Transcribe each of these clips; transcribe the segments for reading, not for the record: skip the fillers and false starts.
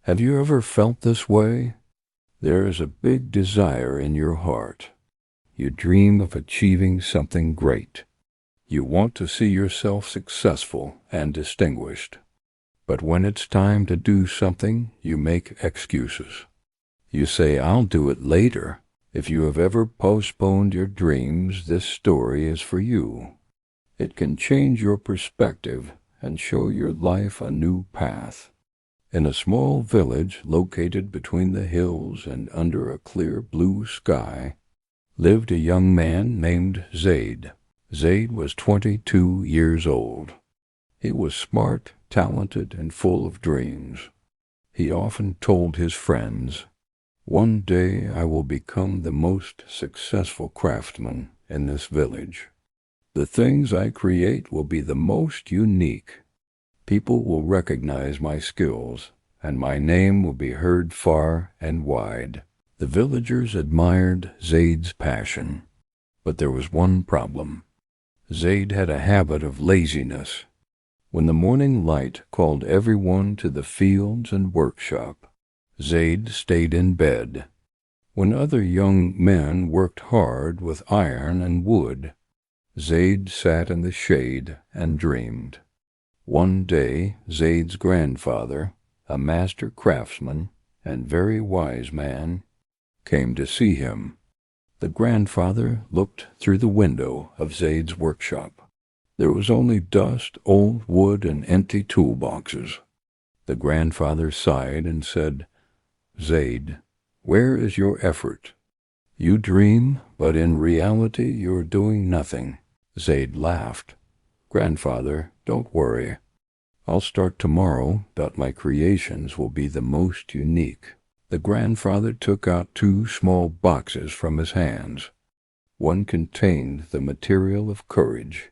Have you ever felt this way? There is a big desire in your heart. You dream of achieving something great. You want to see yourself successful and distinguished. But when it's time to do something, you make excuses. You say, "I'll do it later." If you have ever postponed your dreams, this story is for you. It can change your perspective and show your life a new path. In a small village located between the hills and under a clear blue sky, lived a young man named Zaid. Zaid was 22 years old. He was smart, talented, and full of dreams. He often told his friends, "One day I will become the most successful craftsman in this village. The things I create will be the most unique. People will recognize my skills, and my name will be heard far and wide." The villagers admired Zaid's passion, but there was one problem. Zaid had a habit of laziness. When the morning light called everyone to the fields and workshop, Zaid stayed in bed. When other young men worked hard with iron and wood, Zaid sat in the shade and dreamed. One day, Zaid's grandfather, a master craftsman and very wise man, came to see him. The grandfather looked through the window of Zaid's workshop. There was only dust, old wood, and empty toolboxes. The grandfather sighed and said, "Zaid, where is your effort? You dream, but in reality you're doing nothing." Zaid laughed. "Grandfather, don't worry. I'll start tomorrow, but my creations will be the most unique." The grandfather took out 2 small boxes from his hands. One contained the material of courage,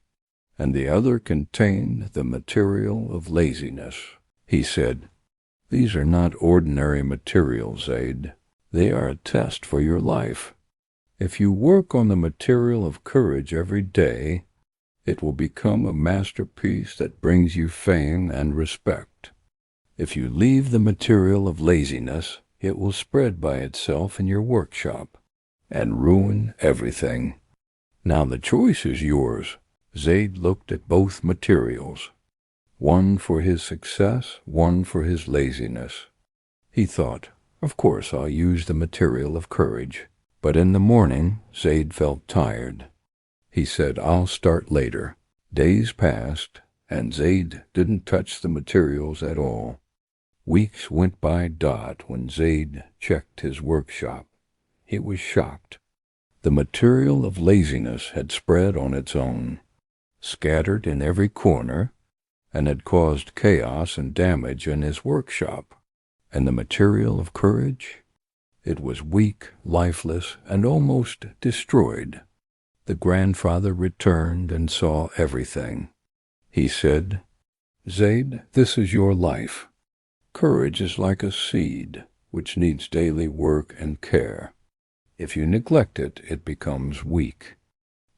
and the other contained the material of laziness. He said, "These are not ordinary materials, Zaid. They are a test for your life. If you work on the material of courage every day, it will become a masterpiece that brings you fame and respect. If you leave the material of laziness, it will spread by itself in your workshop and ruin everything. Now the choice is yours." Zaid looked at both materials, one for his success, one for his laziness. He thought, "Of course I'll use the material of courage." But in the morning, Zaid felt tired. He said, "I'll start later." Days passed, and Zaid didn't touch the materials at all. Weeks went by when Zaid checked his workshop. He was shocked. The material of laziness had spread on its own, scattered in every corner, and had caused chaos and damage in his workshop. And the material of courage? It was weak, lifeless, and almost destroyed. The grandfather returned and saw everything. He said, "Zaid, this is your life. Courage is like a seed, which needs daily work and care. If you neglect it, it becomes weak.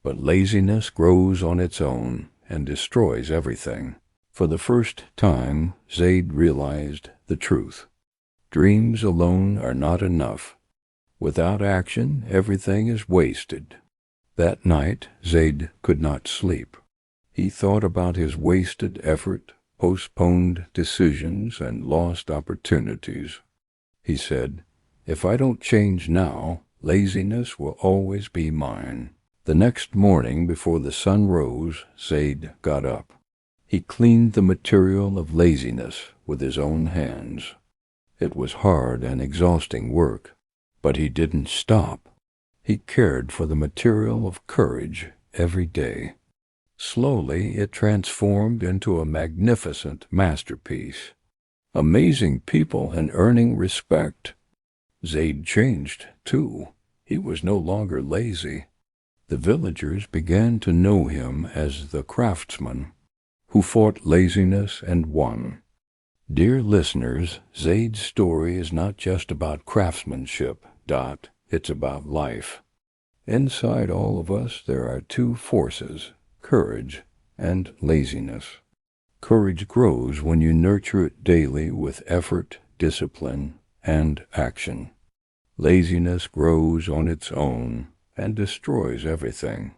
But laziness grows on its own and destroys everything." For the first time, Zaid realized the truth. Dreams alone are not enough. Without action, everything is wasted. That night, Zaid could not sleep. He thought about his wasted effort, postponed decisions, and lost opportunities. He said, "If I don't change now, laziness will always be mine." The next morning, before the sun rose, Zaid got up. He cleaned the material of laziness with his own hands. It was hard and exhausting work, but he didn't stop. He cared for the material of courage every day. Slowly, it transformed into a magnificent masterpiece. Amazing people and earning respect. Zaid changed, too. He was no longer lazy. The villagers began to know him as the craftsman who fought laziness and won. Dear listeners, Zaid's story is not just about craftsmanship, it's about life. Inside all of us there are 2 forces, courage and laziness. Courage grows when you nurture it daily with effort, discipline and action. Laziness grows on its own and destroys everything.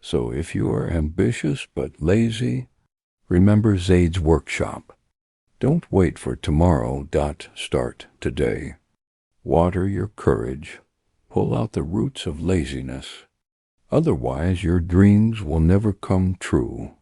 So if you are ambitious but lazy, remember Zaid's workshop. Don't wait for tomorrow. Start today. Water your courage. Pull out the roots of laziness. Otherwise, your dreams will never come true.